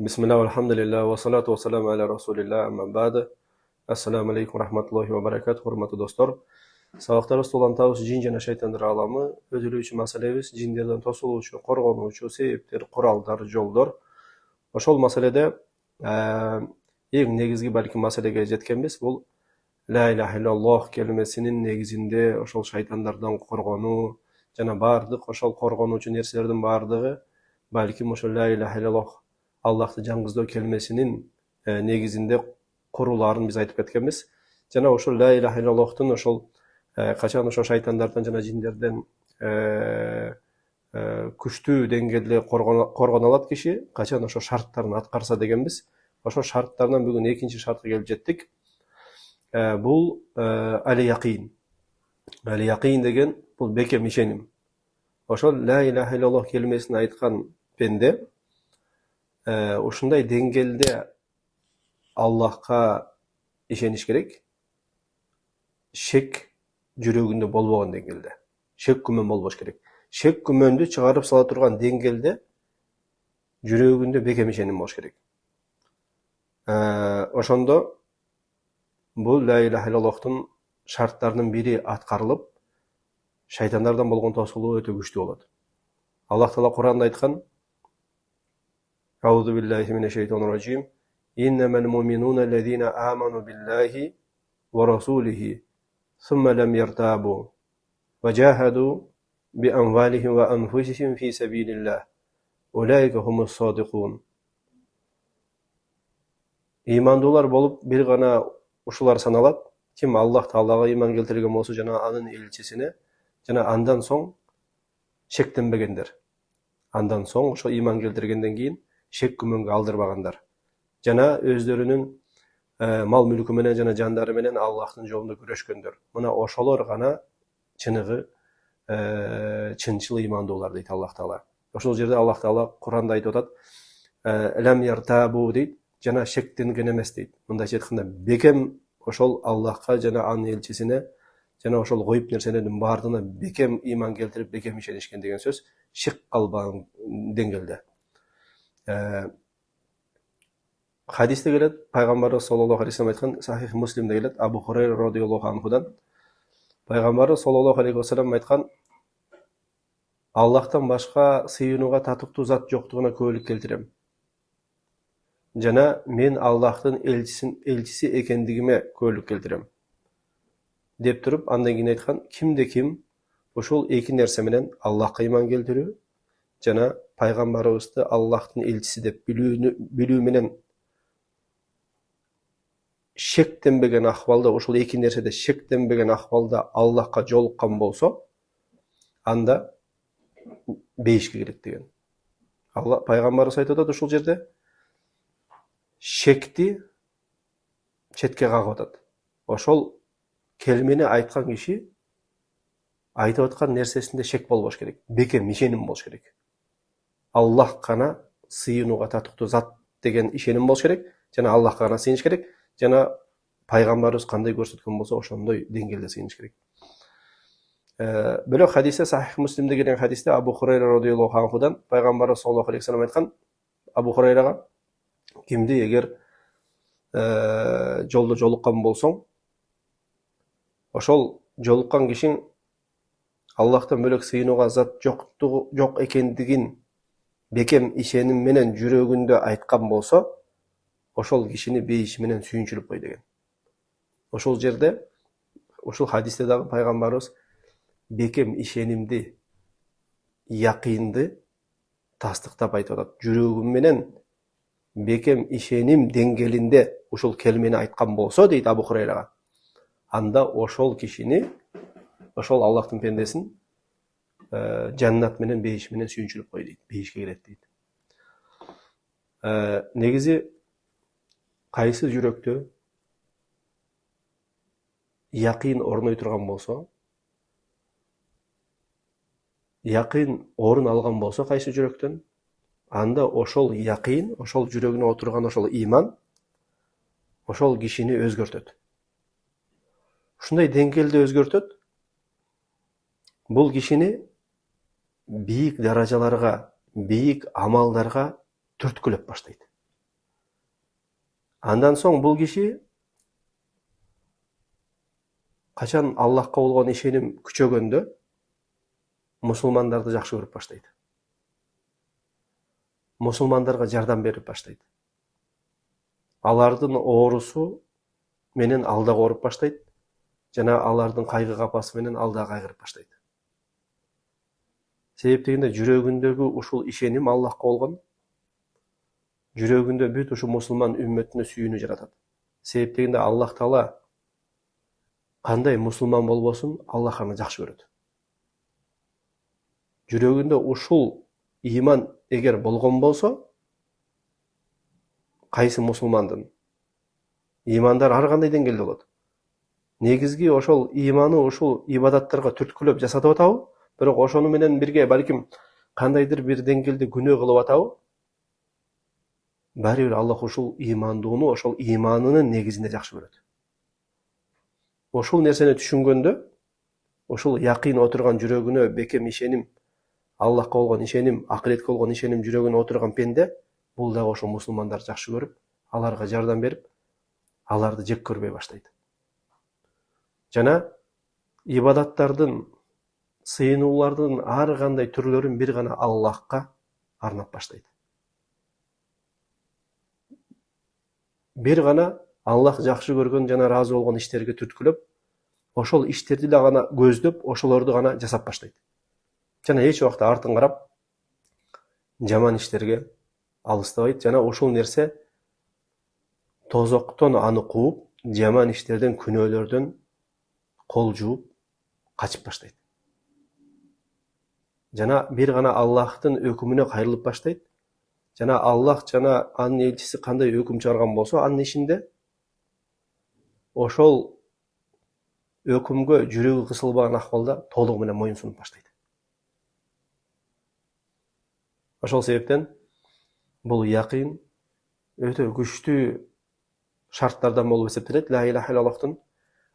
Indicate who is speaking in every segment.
Speaker 1: Bismillah, alhamdulillah, wa salatu wa salam ala rasulillah, amma ba'da. Assalamu alaikum rahmatullahi wa barakatuh, hurmatly dostlar. Сабактарыбыз улантабыз жин жана шайтандар аламы, өдүлүүчү маселебиз жиндерден тосулуучу, коргонуучу себептер, куралдар, жолдор. Ошол маселеде эң негизги балким маселеге жеткенбиз, бул ла иляха иллаллах келмесинин негизинде ошол шайтандардан коргонуу жана бардык ошол коргонуучу нерселердин бардыгы балким ошол ла иляха иллаллах Аллахты жаңгыздоо келмесинин негизинде куруларын биз айтып кеткенбиз. Жана ошол ла иляха иллаллахтын ошол качан ошо шайтандардан жана жиндерден күчтүү деңгээлде коргоно алат киши, качан ошо шарттарын аткарса дегенбиз. Ошо шарттардан бүгүн экинчи шартка келип жеттик. Бул али-яқин. Али-яқин деген бул бекем ишеним. Ошол ла иляха иллаллах келмесин айткан пенде ушундай деңгээлде Аллахка ишениш керек. Шек жүрөгүндө болбогон деңгээлде. Шек күмөн болбош керек. Шек күмөндү чыгарып сала турган деңгээлде жүрөгүндө бекем ишеним болуш керек. Ошондо бул ла иляха иллаллахтын шарттарынын бири аткарылып, шайтандардан болгон тосулуу өтө күчтүү болот. Аллах Таала Куранда айткан: Аузу биллахи минеш шайтанир раджим. Иннамал муъминуна аллазина аману биллахи ва расулихи сумма лам яртабу ва жахаду би амвалихим ва анфусихим фи сабилиллах. Улайка хумус садикун. Имандуулар болуп бир гана ушулар саналат. Ким Аллах Таалага иман келтирген болсо жана анын элчисине, жана андан соң шектенбегендер. Андан соң ошо иман келтиргенден кийин шек күмөнгө алдырбагандар. Жана өздөрүнүн мал мүлкү менен жана жандары менен Аллахтын жолунда күрөшкөндөр. Мына ошолор гана чыныгы чынчыл имандуулар дейт Аллах Таала. Ошол жерде Аллах Таала Куранда айтып атат: "Лам яртабу" дейт, жана шектенген эмес дейт. Мындайча айтканда, бекем ошол Аллахка жана анын элчисине жана ошол коюп нерселердин баардыгына бекем иман келтирип, бекем ишенишкен деген сөз, шек калбаган деңгээлде. Хадисте келет, пайгамбарыбыз саллаллаху алейхи вассалам айткан, Сахих Муслимде келет, Абу Хурайра радиаллаху анхудан, пайгамбарыбыз саллаллаху алейхи вассалам айткан: Аллахтан башка сыйынууга татыктуу зат жоктугуна күбөлүк келтирем. Жана мен Аллахтын элчиси экендигиме күбөлүк келтирем. Деп туруп, андан кийин айткан: кимде ким ошол эки нерсе менен Аллахка иман келтирүү жана пайгамбарыбызды Аллахтын элчиси деп билүү менен шектенбеген акыбалда, ошол эки нерседе шектенбеген акыбалда Аллахка жолуккан болсо, анда бейишке кирет деген. Алла пайгамбарыбыз айтып атат ушул жерде, шекти четке кагып атат. Ошол келмени айткан киши айтып аткан нерсесинде шек болбош керек, бекем ишеним болуш керек. Аллах гана сыйынууга татыктуу зат деген ишеним болуш керек, жана Аллахка гана сыйыныш керек, жана пайгамбарыбыз кандай көрсөткөн болсо ошондой деңгээлде сыйыныш керек. Бирок хадисте, Сахих Муслимде келген хадисте, Абу Хурайра радиаллаху анхудан пайгамбарыбыз саллаллаху алейхи вассалам айткан, Абу Хурайрага: кимди эгер жолдо жолуккан болсоң, ошол жолуккан кишиң Аллахтан бөлөк сыйынууга зат жок экендигин бекем ишеним менен жүрөгүндө айткан болсо, ошол кишини бейиши менен сүйүнчүлүп кой деген. Ошол жерде, ушул хадисте дагы пайгамбарыбыз бекем ишенимди, якынды тастыктап айтып атат. Жүрөгүм менен бекем ишеним деңгээлинде ушул келмени айткан болсо, дейт Абу Хурайрага, анда ошол кишини, ошол Аллахтын пендесин жаннат менен бейиш менен сүйүнчүлүп кой дейт, бейишке кирет дейт. Негизи кайсы жүрөктө якын орной турган болсо, якын орун алган болсо кайсы жүрөктөн, анда ошол якын, ошол жүрөгүнө отурган ошол иман ошол кишини өзгөртөт. Ушундай деңгээлде өзгөртөт. Бул кишини бийик даражаларга, бийик амалдарга түрткүлөп баштайт. Андан соң бұл киши качан Аллахка болгон ишеним күчөгөндө мусулмандарды жакшы көрүп баштайт. Мусулмандарга жардам берип баштайт. Алардын оорусу менен алда ооруп баштайт. Жана алардын кайгы капасы менен алда кайгырып баштайт. Себеп дегенде жүрөгүндөгү ушул ишеним Аллахка болгон, жүрөгүндө бүт ушу мусулман үммөтүнө сүйүүнү жаратат. Себеп дегенде Аллах Таала кандай мусулман болбосун, Аллах аны жакшы көрөт. Жүрөгүндө ушул иман эгер болгон болсо, кайсы мусулмандын имандар ар кандай деңгээлде болот. Негизги ошол иманы ушул ибадаттарга түрткүлөп жасатып атабы, бирок ошону менен бирге балким кандайдыр бир деңгээлде күнөө кылып атабы, баары бир Аллах ушул имандууну ошол иманынын негизинде жакшы көрөт. Ошол нерсени түшүнгөндө, ошол якын отурган жүрөгүнө бекем ишеним, Аллахка болгон ишеним, акыретке болгон ишеним жүрөгүнө отурган пенде, бул дагы ошол мусулмандарды жакшы көрүп, аларга жардам берип, аларды жек көрбөй баштайт. Жана ибадаттардын, сыйынуулардын ар кандай түрлөрүн бир гана Аллахка арнап баштайт. Бир гана Аллах жакшы көргөн жана ыраазы болгон иштерге түрткүлөп, ошол иштерди да гана көздөп, ошолорду гана жасап баштайт. Жана эч убакта артын карап, жаман иштерге алыстабайт. Жана ушул нерсе тозоктон аны кууп, жаман иштерден, күнөөлөрдөн кол жууп, качып баштайт. Жана бир гана Аллахтын өкүмүнө кайрылып баштайт. Жана Аллах жана анын элчиси кандай өкүм чыгарган болсо, анын ишинде ошол өкүмгө жүрөгү кысылбаган акыбалда толугу менен моюн сунуп баштайт. Ошол себептен бул якын өтө күчтүү шарттардан болуп эсептелет. Ла илаха иллаллахтын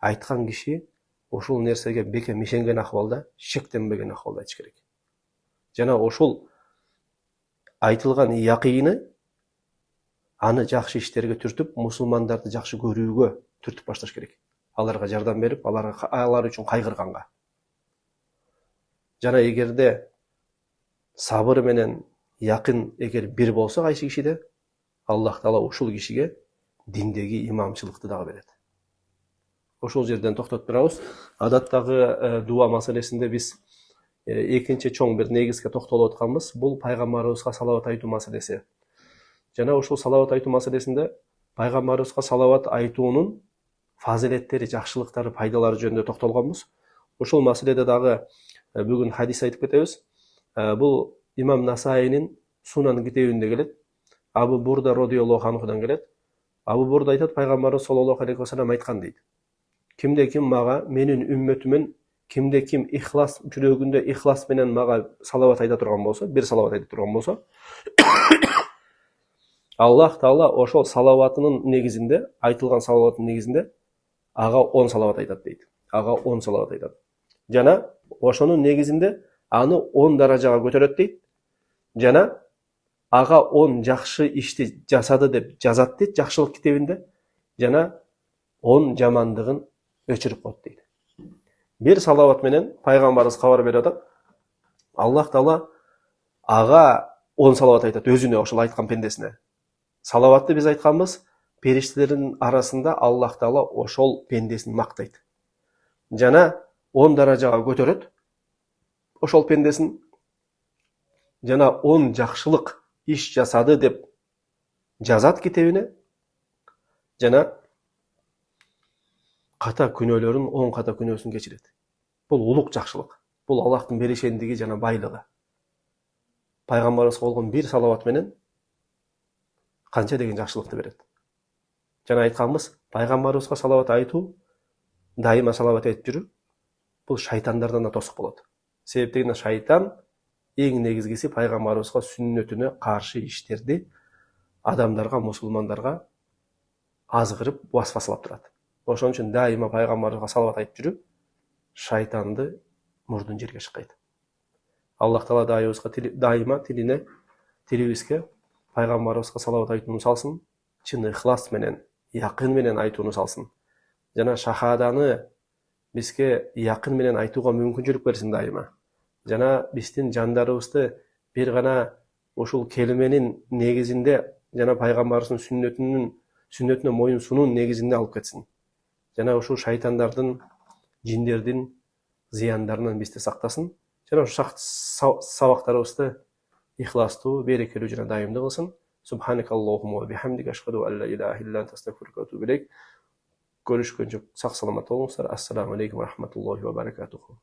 Speaker 1: айткан киши ушул нерсеге бекем ишенген акыбалда, шектенбеген акыбалда айтыш керек. Жана ошол айтылган якыйны аны жакшы иштерге түртүп, мусулмандарды жакшы көрүүгө түртүп башташ керек. Аларга жардам берип, алар үчүн кайгырганга. Жана эгерде сабыр менен якын эгер бир болсо кайсы кишиде, Аллах Таала ушул кишиге диндеги имамчылыкты дагы берет. Ошол жерден токтотуп турабыз. Адаттагы дуа маселесинде биз экинчи чоң бир негизге токтолуп атканбыз. Бул пайгамбарыбызга салават айтуу маселеси. Жана ушул салават айтуу маселесинде пайгамбарыбызга салават айтуунун фазилеттери, жакшылыктары, пайдалары жөнүндө токтолгонбуз. Ушул маселеде дагы бүгүн хадис айтып кетебиз. Бул имам Насаинин Сунан китебинде келет. Абу Бурда радиаллаху анхудан келет. Абу Бурда айтат, пайгамбарыбыз саллаллаху алейхи вассалам айткан дейт. Кимде ким мага, менин үммөтүмөн кимде ким ихлас, жүрөгүндө ихлас менен мага салават айта турган болсо, бир салават айта турган болсо, Аллах Таала ошол салаватынын негизинде, айтылган салаваттын негизинде ага 10 салават айтат дейт. Ага 10 салават айтат. Жана ошонун негизинде аны 10 даражага көтөрөт дейт. Жана ага 10 жакшы ишти жасады деп жазат дейт жакшылык китебинде. Жана 10 жамандыгын өчүрүп коет дейт. Бир салават менен пайгамбарыбыз кабар берип атат. Аллах Таала ага 10 салават айтат өзүнө, ошол айткан пендесине. Салаватты биз айтканбыз, периштелердин арасында Аллах Таала ошол пендесин мактайт. Жана 10 даражага көтөрөт ошол пендесин. Жана 10 жакшылык иш жасады деп жазат китебине. Жана ката күнөөлөрүн, 10 ката күнөөсүн кечирет. Бул улук жакшылык. Бул Аллахтын беришендиги жана байлыгы. Пайгамбарыбызга болгон бир салават менен канча деген жакшылыкты берет. Жана айтканбыз, пайгамбарыбызга салават айтуу, дайыма салават айтып жүрүү, бул шайтандардан да тосук болот. Себеп дегенде шайтан эң негизгиси пайгамбарыбызга сүннөтүнө каршы иштерди адамдарга, мусулмандарга азгырып, васвасалап турат. Ошон үчүн дайыма пайгамбарыбызга салават айтып жүрүү шайтанды мурдун жерге шыкайт. Аллах Таала дайыма тилибизге пайгамбарыбызга салават айтууну салсын. чын ихлас менен, якын менен айтууну салсын. Жана шахаданы бизге якын менен айтууга мүмкүнчүлүк берсин дайыма. Жана биздин жандарыбызды бир гана ушул келименин негизинде жана пайгамбарыбыздын сүннөтүнө моюн сунуунун негизинде алып кетсин. Жана ушул шайтандардын, жиндердин зыяндарынан бизди сактасын. Жана ушул сабактарыбызды ихластуу, берекелүү жана дайымдуу кылсын. Субханакаллахумма ва бихамдика ашхаду ан ла илаха илля анта астагфирука ва атубу илейк. Görüşkünce sağ salamat olunuzlar. Assalamu aleykum ve rahmetullahi ve berekatuhu.